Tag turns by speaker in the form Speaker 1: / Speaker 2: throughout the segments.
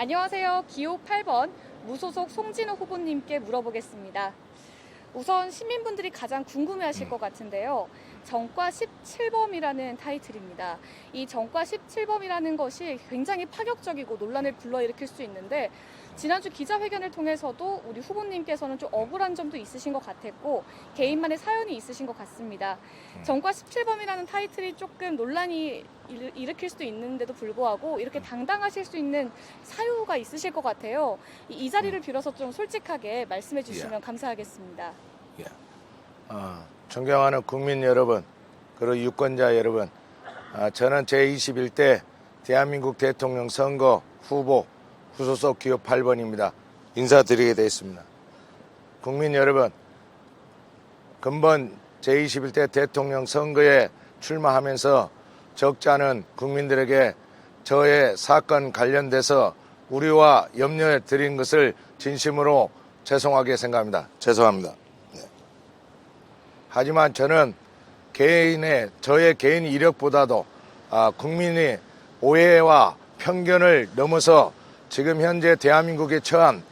Speaker 1: 안녕하세요. 기호 8번 무소속 송진우 후보님께 물어보겠습니다. 우선 시민분들이 가장 궁금해하실 것 같은데요. 정과 17범이라는 타이틀입니다. 이 정과 17범이라는 것이 굉장히 파격적이고 논란을 불러일으킬 수 있는데 지난주 기자회견을 통해서도 우리 후보님께서는 좀 억울한 점도 있으신 것 같았고 개인만의 사연이 있으신 것 같습니다. 정과 17범이라는 타이틀이 조금 논란이 일으킬 수도 있는데도 불구하고 이렇게 당당하실 수 있는 사유가 있으실 것 같아요. 이 자리를 빌어서 좀 솔직하게 말씀해 주시면 감사하겠습니다.
Speaker 2: 존경하는 국민 여러분, 그리고 유권자 여러분, 저는 제21대 대한민국 대통령 선거 후보 후소속 기호 8번입니다. 인사드리게 되었습니다. 국민 여러분, 근본 제21대 대통령 선거에 출마하면서 적지 않은 국민들에게 저의 사건 관련돼서 우려와 염려에 드린 것을 진심으로 죄송하게 생각합니다. 죄송합니다. 하지만 저는 저의 개인 이력보다도 국민이 오해와 편견을 넘어서 지금 현재 대한민국에 처한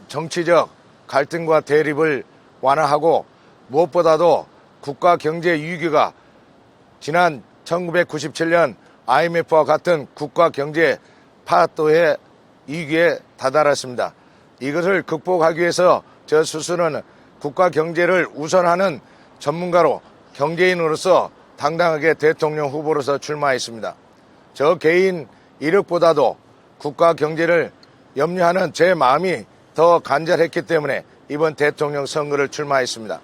Speaker 2: 정치적 갈등과 대립을 완화하고 무엇보다도 국가 경제 위기가 지난 1997년 IMF와 같은 국가 경제 파도의 위기에 다다랐습니다. 이것을 극복하기 위해서 저 스스로는 국가 경제를 우선하는 전문가로 경제인으로서 당당하게 대통령 후보로서 출마했습니다. 저 개인 이력보다도 국가 경제를 염려하는 제 마음이 더 간절했기 때문에 이번 대통령 선거를 출마했습니다.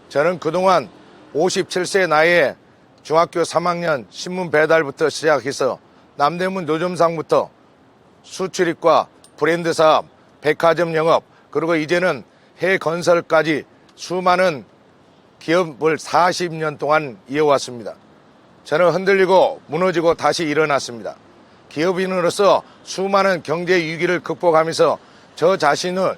Speaker 2: 저는 그동안 57세 나이에 중학교 3학년 신문 배달부터 시작해서 남대문 노점상부터 수출입과 브랜드 사업, 백화점 영업, 그리고 이제는 해 건설까지 수많은 기업을 40년 동안 이어왔습니다. 저는 흔들리고 무너지고 다시 일어났습니다. 기업인으로서 수많은 경제 위기를 극복하면서 저 자신을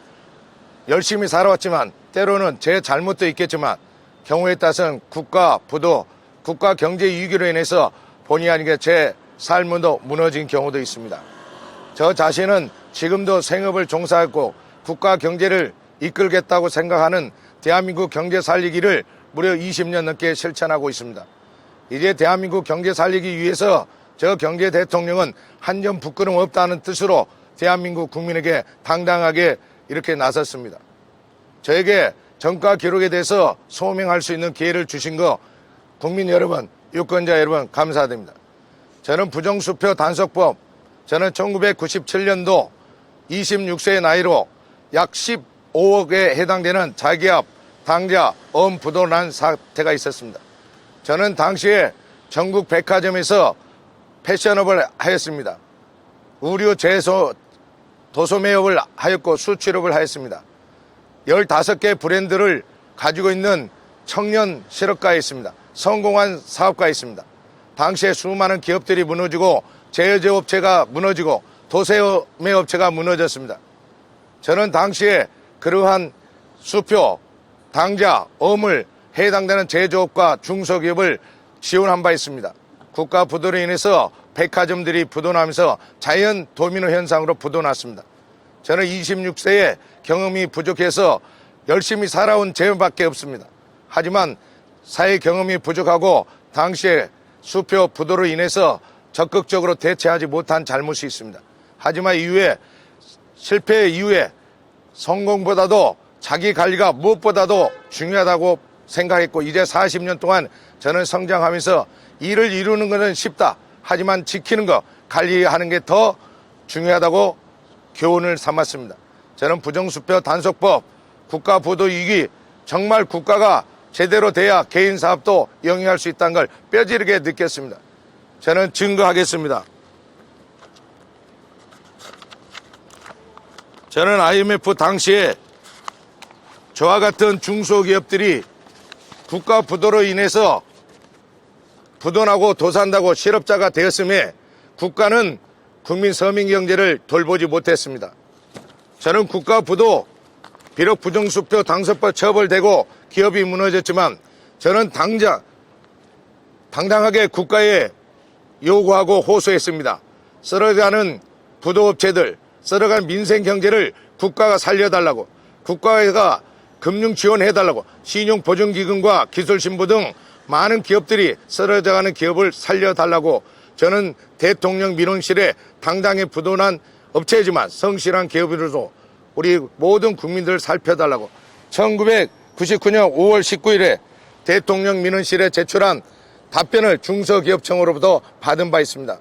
Speaker 2: 열심히 살아왔지만 때로는 제 잘못도 있겠지만 경우에 따라서는 국가 부도, 국가 경제 위기로 인해서 본의 아니게 제 삶도 무너진 경우도 있습니다. 저 자신은 지금도 생업을 종사하고 국가 경제를 이끌겠다고 생각하는 대한민국 경제 살리기를 무려 20년 넘게 실천하고 있습니다. 이제 대한민국 경제 살리기 위해서 저 경제 대통령은 한 점 부끄럼 없다는 뜻으로 대한민국 국민에게 당당하게 이렇게 나섰습니다. 저에게 정가 기록에 대해서 소명할 수 있는 기회를 주신 거 국민 여러분, 유권자 여러분 감사드립니다. 저는 부정수표 단속법, 저는 1997년도 26세의 나이로 약 15억에 해당되는 자기압, 당자, 부도 난 사태가 있었습니다. 저는 당시에 전국 백화점에서 패션업을 하였습니다. 의류 제조, 도소매업을 하였고 수출업을 하였습니다. 15개 브랜드를 가지고 있는 청년 실업가였습니다. 성공한 사업가였습니다. 당시에 수많은 기업들이 무너지고 제조업체가 무너지고 도소매업체가 무너졌습니다. 저는 당시에 그러한 수표, 당자, 어물 해당되는 제조업과 중소기업을 지원한 바 있습니다. 국가 부도로 인해서 백화점들이 부도나면서 자연 도미노 현상으로 부도났습니다. 저는 26세에 경험이 부족해서 열심히 살아온 죄밖에 없습니다. 하지만 사회 경험이 부족하고 당시에 수표 부도로 인해서 적극적으로 대처하지 못한 잘못이 있습니다. 하지만 이후에 실패 이후에 성공보다도 자기 관리가 무엇보다도 중요하다고 생각했고 이제 40년 동안 저는 성장하면서 일을 이루는 것은 쉽다. 하지만 지키는 것, 관리하는 게 더 중요하다고 교훈을 삼았습니다. 저는 부정수표 단속법, 국가부도 위기, 정말 국가가 제대로 돼야 개인 사업도 영위할 수 있다는 걸 뼈저리게 느꼈습니다. 저는 증거하겠습니다. 저는 IMF 당시에 저와 같은 중소기업들이 국가 부도로 인해서 부도나고 도산다고 실업자가 되었음에 국가는 국민 서민 경제를 돌보지 못했습니다. 저는 국가 부도, 비록 부정수표 당선법 처벌되고 기업이 무너졌지만 저는 당당하게 국가에 요구하고 호소했습니다. 쓰러져가는 부도업체들, 썰어간 민생 경제를 국가가 살려달라고, 국가가 금융 지원해달라고, 신용보증기금과 기술신부 등 많은 기업들이 쓰러져가는 기업을 살려달라고 저는 대통령 민원실에 당당히 부도난 업체이지만 성실한 기업으로서 우리 모든 국민들을 살펴달라고 1999년 5월 19일에 대통령 민원실에 제출한 답변을 중소기업청으로부터 받은 바 있습니다.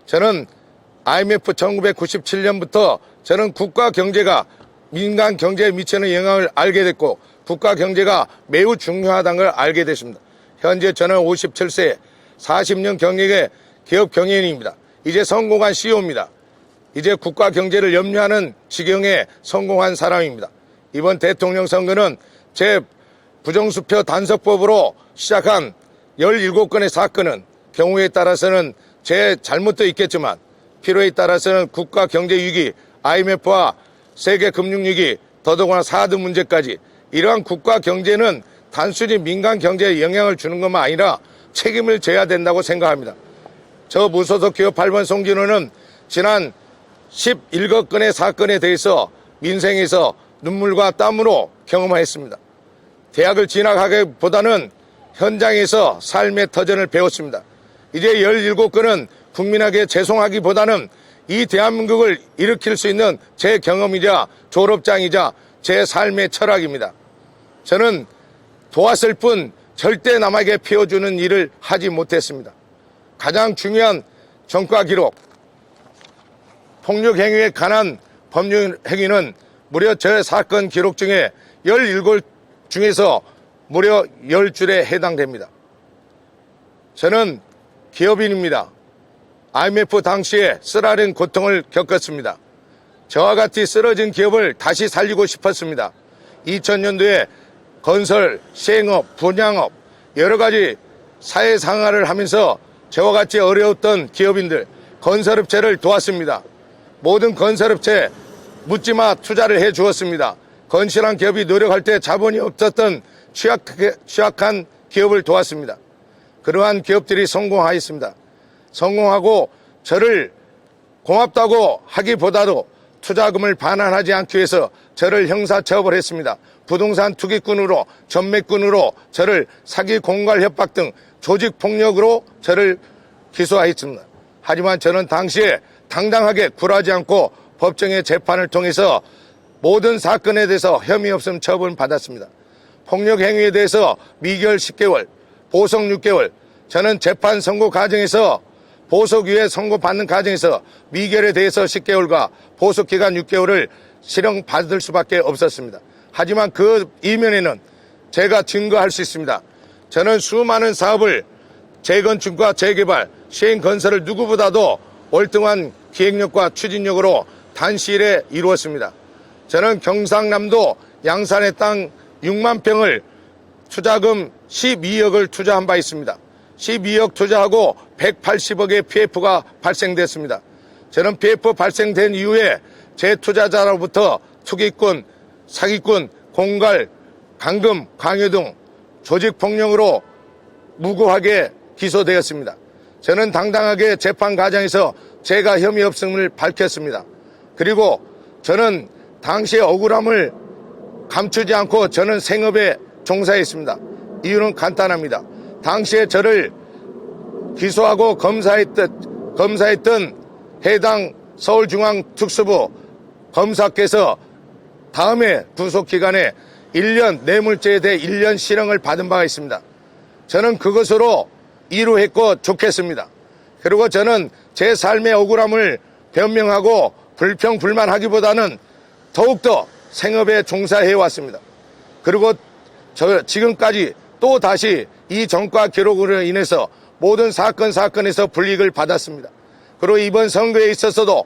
Speaker 2: 저는 IMF 1997년부터 저는 국가 경제가 민간 경제에 미치는 영향을 알게 됐고 국가 경제가 매우 중요하다는 걸 알게 됐습니다. 현재 저는 57세 40년 경력의 기업 경영인입니다. 이제 성공한 CEO입니다. 이제 국가 경제를 염려하는 지경에 성공한 사람입니다. 이번 대통령 선거는 제 부정수표 단속법으로 시작한 17건의 사건은 경우에 따라서는 제 잘못도 있겠지만 필요에 따라서는 국가 경제 위기, IMF와 세계 금융 위기, 더더구나 4등 문제까지 이러한 국가 경제는 단순히 민간 경제에 영향을 주는 것만 아니라 책임을 져야 된다고 생각합니다. 저 무소속 기업 8번 송진호는 지난 17건의 사건에 대해서 민생에서 눈물과 땀으로 경험하였습니다. 대학을 진학하기보다는 현장에서 삶의 터전을 배웠습니다. 이제 17건은 국민에게 죄송하기보다는 이 대한민국을 일으킬 수 있는 제 경험이자 졸업장이자 제 삶의 철학입니다. 저는 도왔을 뿐 절대 남에게 피워주는 일을 하지 못했습니다. 가장 중요한 전과 기록, 폭력 행위에 관한 법률 행위는 무려 저 사건 기록 중에 17 중에서 무려 10줄에 해당됩니다. 저는 기업인입니다. IMF 당시에 쓰라린 고통을 겪었습니다. 저와 같이 쓰러진 기업을 다시 살리고 싶었습니다. 2000년도에 건설, 시행업, 분양업 여러 가지 사회상화를 하면서 저와 같이 어려웠던 기업인들, 건설업체를 도왔습니다. 모든 건설업체 묻지마 투자를 해 주었습니다. 건실한 기업이 노력할 때 자본이 없었던 취약한 기업을 도왔습니다. 그러한 기업들이 성공하였습니다. 성공하고 저를 고맙다고 하기보다도 투자금을 반환하지 않기 위해서 저를 형사처벌했습니다. 부동산 투기꾼으로, 전매꾼으로 저를 사기, 공갈, 협박 등 조직폭력으로 저를 기소하였습니다. 하지만 저는 당시에 당당하게 굴하지 않고 법정의 재판을 통해서 모든 사건에 대해서 혐의 없음 처분받았습니다. 폭력 행위에 대해서 미결 10개월, 보석 6개월, 저는 재판 선고 과정에서 보석유예 선고받는 과정에서 미결에 대해서 10개월과 보석기간 6개월을 실형받을 수밖에 없었습니다. 하지만 그 이면에는 제가 증거할 수 있습니다. 저는 수많은 사업을 재건축과 재개발, 시행건설을 누구보다도 월등한 기획력과 추진력으로 단시일에 이루었습니다. 저는 경상남도 양산의 땅 6만 평을 투자금 12억을 투자한 바 있습니다. 12억 투자하고 180억의 PF가 발생됐습니다. 저는 PF 발생된 이후에 제 투자자로부터 투기꾼, 사기꾼, 공갈, 강금, 강요 등 조직폭력으로 무고하게 기소되었습니다. 저는 당당하게 재판 과정에서 제가 혐의 없음을 밝혔습니다. 그리고 저는 당시의 억울함을 감추지 않고 저는 생업에 종사했습니다. 이유는 간단합니다. 당시에 저를 기소하고 검사했던 해당 서울중앙특수부 검사께서 다음에 구속기간에 1년 뇌물죄에 대해 1년 실형을 받은 바가 있습니다. 저는 그것으로 이루했고 좋겠습니다. 그리고 저는 제 삶의 억울함을 변명하고 불평불만하기보다는 더욱더 생업에 종사해왔습니다. 그리고 지금까지 또 다시 이 전과 기록으로 인해서 모든 사건에서 불이익을 받았습니다. 그리고 이번 선거에 있어서도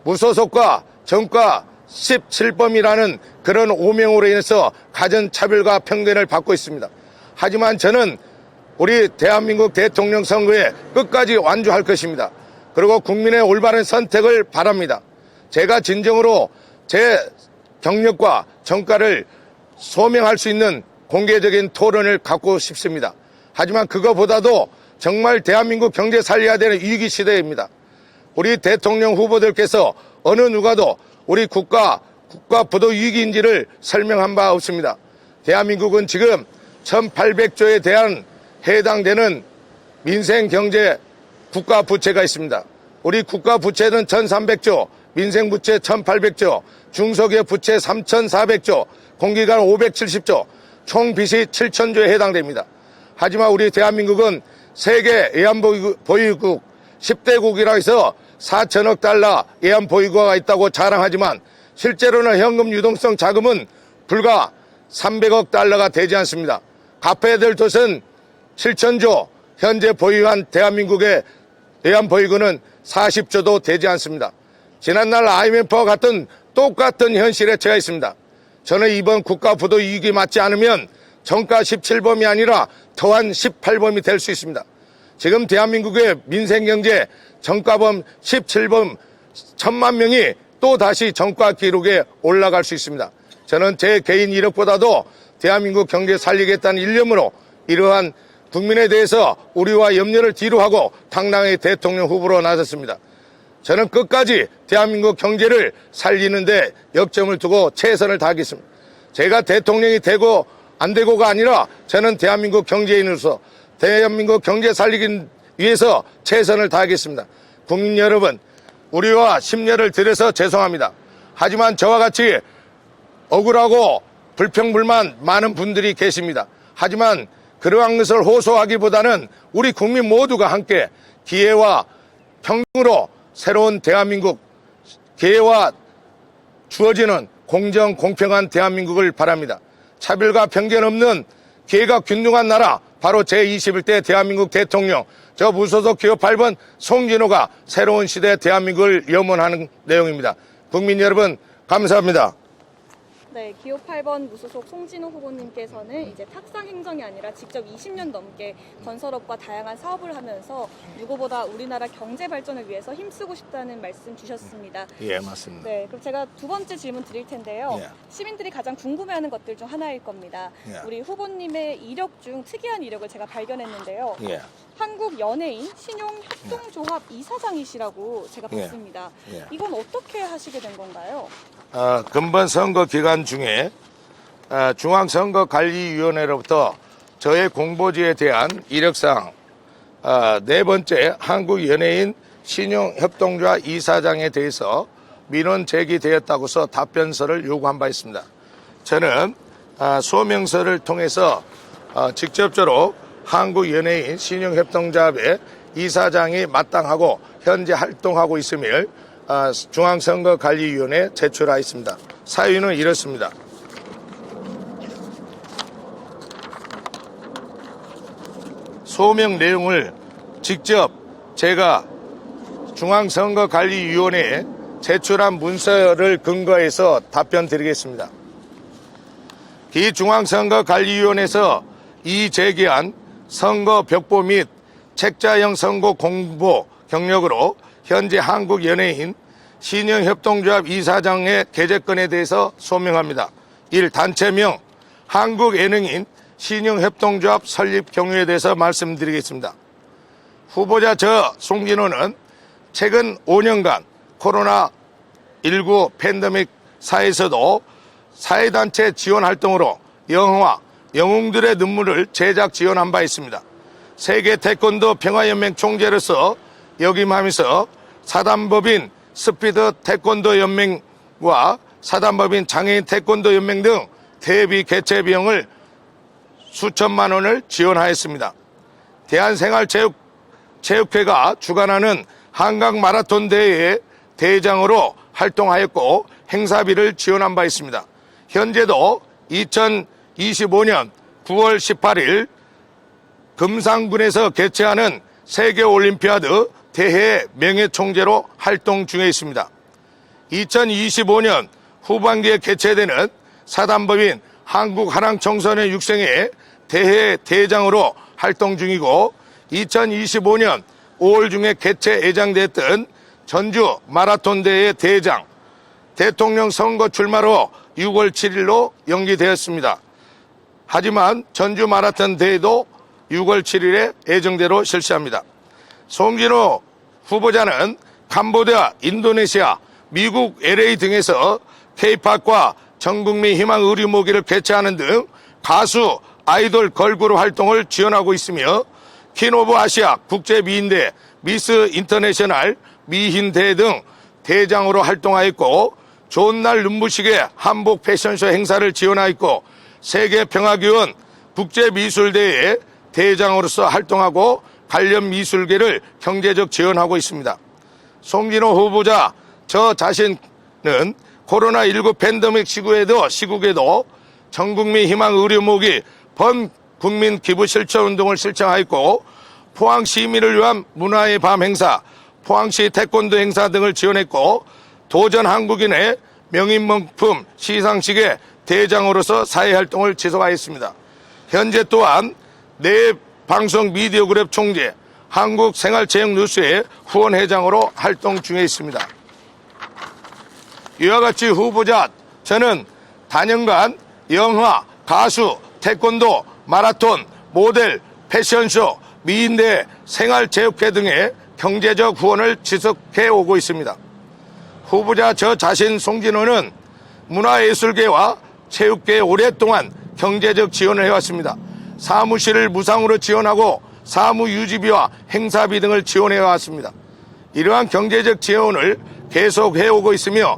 Speaker 2: 무소속과 전과 17범이라는 그런 오명으로 인해서 가전차별과 편견을 받고 있습니다. 하지만 저는 우리 대한민국 대통령 선거에 끝까지 완주할 것입니다. 그리고 국민의 올바른 선택을 바랍니다. 제가 진정으로 제 경력과 전과를 소명할 수 있는 공개적인 토론을 갖고 싶습니다. 하지만 그거보다도 정말 대한민국 경제 살려야 되는 위기 시대입니다. 우리 대통령 후보들께서 어느 누가도 우리 국가 부도 위기인지를 설명한 바 없습니다. 대한민국은 지금 1800조에 대한 해당되는 민생 경제 국가 부채가 있습니다. 우리 국가 부채는 1300조, 민생 부채 1800조, 중소기업 부채 3400조, 공기관 570조, 총 빚이 7000조에 해당됩니다. 하지만 우리 대한민국은 세계 애완보유국 10대국이라 해서 4천억 달러 애완보유고가 있다고 자랑하지만 실제로는 현금 유동성 자금은 불과 300억 달러가 되지 않습니다. 갚아야 될 돈은 7천조, 현재 보유한 대한민국의 애완보유고는 40조도 되지 않습니다. 지난날 IMF와 같은 똑같은 현실에 처해 있습니다. 저는 이번 국가 부도 위기 맞지 않으면 정가 17범이 아니라 더한 18범이 될 수 있습니다. 지금 대한민국의 민생경제 정가범 17범 1000만 명이 또 다시 정가 기록에 올라갈 수 있습니다. 저는 제 개인 이력보다도 대한민국 경제 살리겠다는 일념으로 이러한 국민에 대해서 우리와 염려를 뒤로하고 당당히 대통령 후보로 나섰습니다. 저는 끝까지 대한민국 경제를 살리는데 역점을 두고 최선을 다하겠습니다. 제가 대통령이 되고 안 되고가 아니라 저는 대한민국 경제인으로서 대한민국 경제 살리기 위해서 최선을 다하겠습니다. 국민 여러분, 우리와 심려를 드려서 죄송합니다. 하지만 저와 같이 억울하고 불평불만 많은 분들이 계십니다. 하지만 그러한 것을 호소하기보다는 우리 국민 모두가 함께 기회와 평등으로 새로운 대한민국, 기회와 주어지는 공정, 공평한 대한민국을 바랍니다. 차별과 편견 없는 기회가 균등한 나라, 바로 제21대 대한민국 대통령, 저 무소속 기호 8번 송진호가 새로운 시대 대한민국을 염원하는 내용입니다. 국민 여러분, 감사합니다.
Speaker 1: 네, 기호 8번 무소속 송진호 후보님께서는 이제 탁상 행정이 아니라 직접 20년 넘게 건설업과 다양한 사업을 하면서 누구보다 우리나라 경제 발전을 위해서 힘쓰고 싶다는 말씀 주셨습니다.
Speaker 2: 예, 맞습니다.
Speaker 1: 네, 그럼 제가 두 번째 질문 드릴 텐데요.
Speaker 2: 예.
Speaker 1: 시민들이 가장 궁금해하는 것들 중 하나일 겁니다.
Speaker 2: 예.
Speaker 1: 우리 후보님의 이력 중 특이한 이력을 제가 발견했는데요.
Speaker 2: 예.
Speaker 1: 한국 연예인 신용협동조합 이사장이시라고 제가
Speaker 2: 예.
Speaker 1: 봤습니다.
Speaker 2: 예.
Speaker 1: 이건 어떻게 하시게 된 건가요?
Speaker 2: 근본 선거 기간 중에 중앙선거관리위원회로부터 저의 공보지에 대한 이력상 네 번째 한국 연예인 신용협동조합 이사장에 대해서 민원 제기되었다고서 답변서를 요구한 바 있습니다. 저는 소명서를 통해서 직접적으로 한국 연예인 신용협동조합의 이사장이 마땅하고 현재 활동하고 있음을 중앙선거관리위원회에 제출하였습니다. 사유는 이렇습니다. 소명 내용을 직접 제가 중앙선거관리위원회에 제출한 문서를 근거해서 답변 드리겠습니다. 기중앙선거관리위원회에서 이제기한 선거 벽보 및 책자형 선거 공보 경력으로 현재 한국 연예인 신용협동조합 이사장의 계제권에 대해서 소명합니다. 1. 단체명 한국 예능인 신용협동조합 설립 경위에 대해서 말씀드리겠습니다. 후보자 저 송진호는 최근 5년간 코로나19 팬데믹 사에서도 사회단체 지원 활동으로 영화 영웅들의 눈물을 제작 지원한 바 있습니다. 세계 태권도 평화연맹 총재로서 역임하면서 사단법인 스피드 태권도 연맹과 사단법인 장애인 태권도 연맹 등 대비 개최 비용을 수천만 원을 지원하였습니다. 대한생활체육회가 주관하는 한강 마라톤 대회의 대회장으로 활동하였고 행사비를 지원한 바 있습니다. 현재도 2025년 9월 18일 금상군에서 개최하는 세계올림피아드 대회 명예총재로 활동 중에 있습니다. 2025년 후반기에 개최되는 사단법인 한국하랑청소년 육성회 대회 대회장으로 활동 중이고 2025년 5월 중에 개최 예정됐던 전주 마라톤 대회 대회장 대통령 선거 출마로 6월 7일로 연기되었습니다. 하지만 전주 마라톤 대회도 6월 7일에 예정대로 실시합니다. 송진호 후보자는 캄보디아, 인도네시아, 미국 LA 등에서 K-팝과 전국민 희망 의류 모기를 개최하는 등 가수, 아이돌 걸그룹 활동을 지원하고 있으며 퀸오브 아시아 국제 미인대, 미스 인터내셔널 미hin대 등 대장으로 활동하였고 좋은 날 눈부시게 한복 패션쇼 행사를 지원하였고 세계평화기원 국제미술대회 대장으로서 활동하고 관련 미술계를 경제적 지원하고 있습니다. 송진호 후보자 저 자신은 코로나19 팬데믹 시국에도 전국민 희망 의료 모기 범국민 기부 실천 운동을 실천하였고 포항 시민을 위한 문화의 밤 행사, 포항시 태권도 행사 등을 지원했고 도전 한국인의 명인명품 시상식의 대장으로서 사회활동을 지속하였습니다. 현재 또한 내 방송 미디어그룹 총재, 한국생활체육뉴스의 후원회장으로 활동 중에 있습니다. 이와 같이 후보자 저는 단연간 영화, 가수, 태권도, 마라톤, 모델, 패션쇼, 미인대, 생활체육회 등의 경제적 후원을 지속해 오고 있습니다. 후보자 저 자신 송진호는 문화예술계와 체육계에 오랫동안 경제적 지원을 해왔습니다. 사무실을 무상으로 지원하고 사무 유지비와 행사비 등을 지원해 왔습니다. 이러한 경제적 지원을 계속해 오고 있으며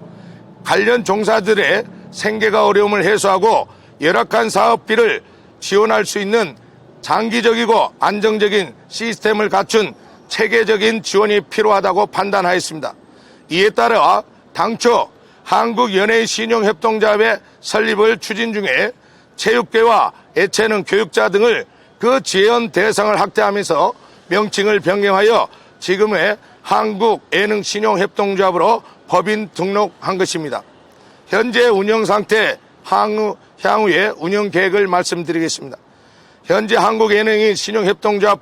Speaker 2: 관련 종사들의 생계가 어려움을 해소하고 열악한 사업비를 지원할 수 있는 장기적이고 안정적인 시스템을 갖춘 체계적인 지원이 필요하다고 판단하였습니다. 이에 따라 당초 한국연예인신용협동조합의 설립을 추진 중에 체육계와 예체능 교육자 등을 그 지원 대상을 확대하면서 명칭을 변경하여 지금의 한국예능신용협동조합으로 법인 등록한 것입니다. 현재 운영 상태, 향후의 운영 계획을 말씀드리겠습니다. 현재 한국예능인신용협동조합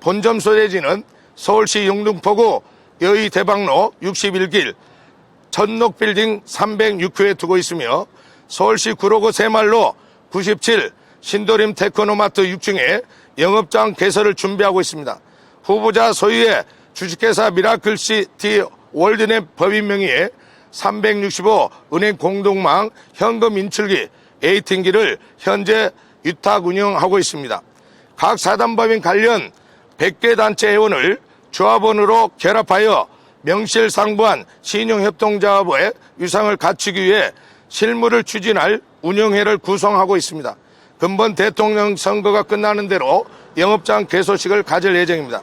Speaker 2: 본점 소재지는 서울시 영등포구 여의대방로 61길 전녹빌딩 306호에 두고 있으며 서울시 구로구 새말로 97 신도림 테크노마트 6층에 영업장 개설을 준비하고 있습니다. 후보자 소유의 주식회사 미라클시티 월드넷 법인 명의의 365 은행 공동망 현금 인출기 에이팅기를 현재 위탁 운영하고 있습니다. 각 사단법인 관련 100개 단체 회원을 조합원으로 결합하여 명실상부한 신용협동조합의 위상을 갖추기 위해 실무를 추진할 운영회를 구성하고 있습니다. 근본 대통령 선거가 끝나는 대로 영업장 개소식을 가질 예정입니다.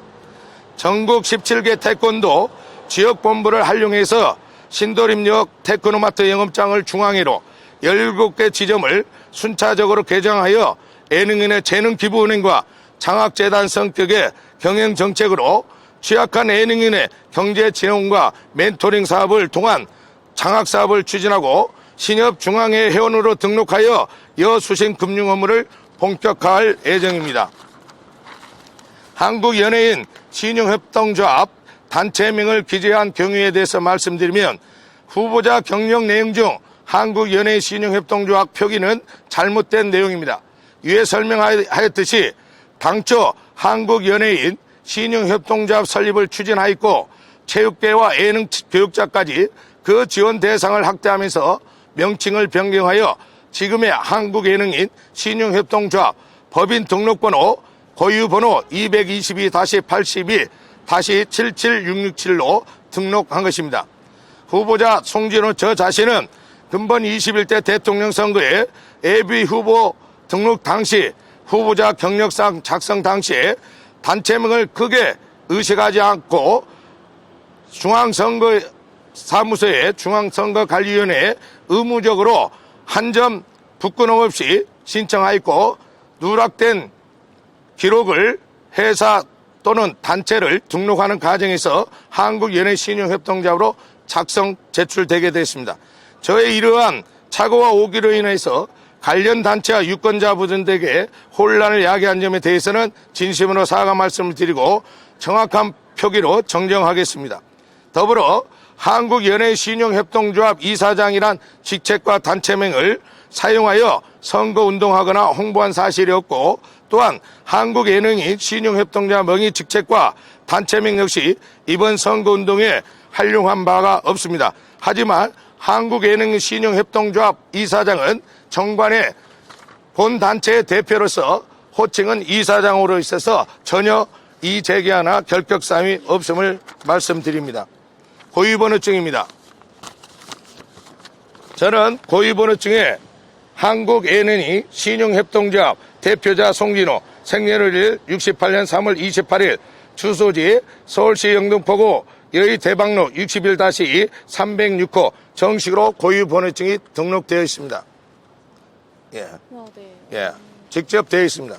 Speaker 2: 전국 17개 태권도 지역본부를 활용해서 신도림역 테크노마트 영업장을 중앙으로 17개 지점을 순차적으로 개장하여 예능인의 재능기부은행과 장학재단 성격의 경영정책으로 취약한 예능인의 경제지원과 멘토링 사업을 통한 장학사업을 추진하고 신협중앙회 회원으로 등록하여 여수신 금융 업무를 본격화할 예정입니다. 한국연예인 신용협동조합 단체명을 기재한 경위에 대해서 말씀드리면 후보자 경력 내용 중 한국연예인 신용협동조합 표기는 잘못된 내용입니다. 위에 설명하였듯이 당초 한국연예인 신용협동조합 설립을 추진하였고 체육계와 예능 교육자까지 그 지원 대상을 확대하면서 명칭을 변경하여 지금의 한국예능인 신용협동조합 법인 등록번호 고유번호 222-82-77667로 등록한 것입니다. 후보자 송진호 저 자신은 근본 21대 대통령 선거에 예비 후보 등록 당시 후보자 경력상 작성 당시에 단체명을 크게 의식하지 않고 중앙선거사무소에 중앙선거관리위원회에 의무적으로 한 점 붙근험 없이 신청하였고 누락된 기록을 회사 또는 단체를 등록하는 과정에서 한국연예신용협동조합으로 작성 제출되게 됐습니다. 저의 이러한 착오와 오기로 인해서 관련 단체와 유권자분들에게 혼란을 야기한 점에 대해서는 진심으로 사과 말씀을 드리고 정확한 표기로 정정하겠습니다. 더불어 한국연예신용협동조합 이사장이란 직책과 단체명을 사용하여 선거운동하거나 홍보한 사실이 없고 또한 한국예능인 신용협동조합 명의 직책과 단체명 역시 이번 선거운동에 활용한 바가 없습니다. 하지만 한국예능신용협동조합 이사장은 정관의 본 단체의 대표로서 호칭은 이사장으로 있어서 전혀 이의제기하나 결격사항이 없음을 말씀드립니다. 고유번호증입니다. 저는 고유번호증에 한국예능이 신용협동조합 대표자 송진호, 생년월일 68년 3월 28일, 주소지 서울시 영등포구 여의대방로 61-306호 정식으로 고유번호증이 등록되어 있습니다. 예.
Speaker 1: 네.
Speaker 2: 예. 직접 되어 있습니다.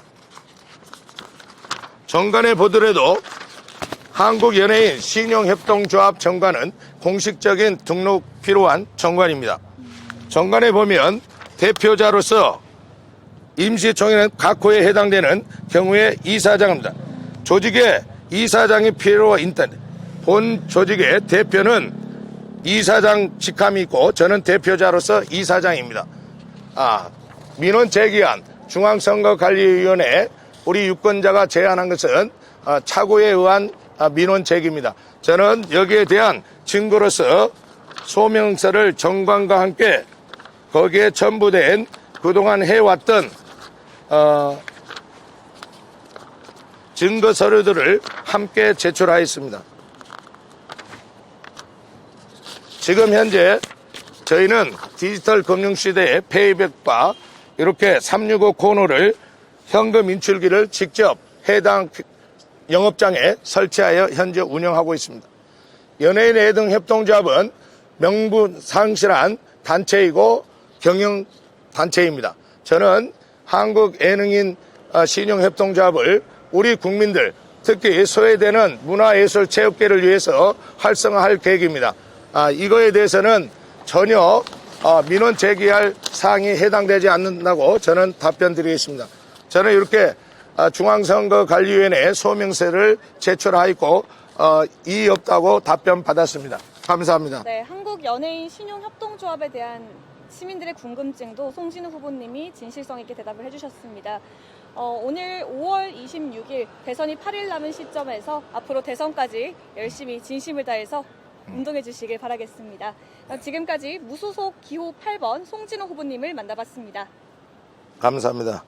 Speaker 2: 정관에 보더라도 한국연예인 신용협동조합 정관은 공식적인 등록 필요한 정관입니다. 정관에 보면 대표자로서 임시총회는 각 호에 해당되는 경우에 이사장입니다. 조직에 이사장이 필요가 있다. 본 조직의 대표는 이사장 직함이 있고 저는 대표자로서 이사장입니다. 민원 제기한 중앙선거관리위원회 우리 유권자가 제안한 것은 착오에 의한 민원 제기입니다. 저는 여기에 대한 증거로서 소명서를 정관과 함께 거기에 첨부된 그동안 해왔던 증거 서류들을 함께 제출하였습니다. 지금 현재 저희는 디지털 금융시대의 페이백과 이렇게 365 코너를 현금 인출기를 직접 해당 영업장에 설치하여 현재 운영하고 있습니다. 연예인 예능협동조합은 명분상실한 단체이고 경영단체입니다. 저는 한국예능인 신용협동조합을 우리 국민들 특히 소외되는 문화예술체육계를 위해서 활성화할 계획입니다. 이거에 대해서는 전혀 민원 제기할 사항이 해당되지 않는다고 저는 답변 드리겠습니다. 저는 이렇게 중앙선거관리위원회에 소명서를 제출하였고 이의 없다고 답변 받았습니다. 감사합니다.
Speaker 1: 네, 한국연예인 신용협동조합에 대한 시민들의 궁금증도 송진우 후보님이 진실성 있게 대답을 해주셨습니다. 오늘 5월 26일 대선이 8일 남은 시점에서 앞으로 대선까지 열심히 진심을 다해서 운동해 주시길 바라겠습니다. 지금까지 무소속 기호 8번 송진우 후보님을 만나봤습니다.
Speaker 2: 감사합니다.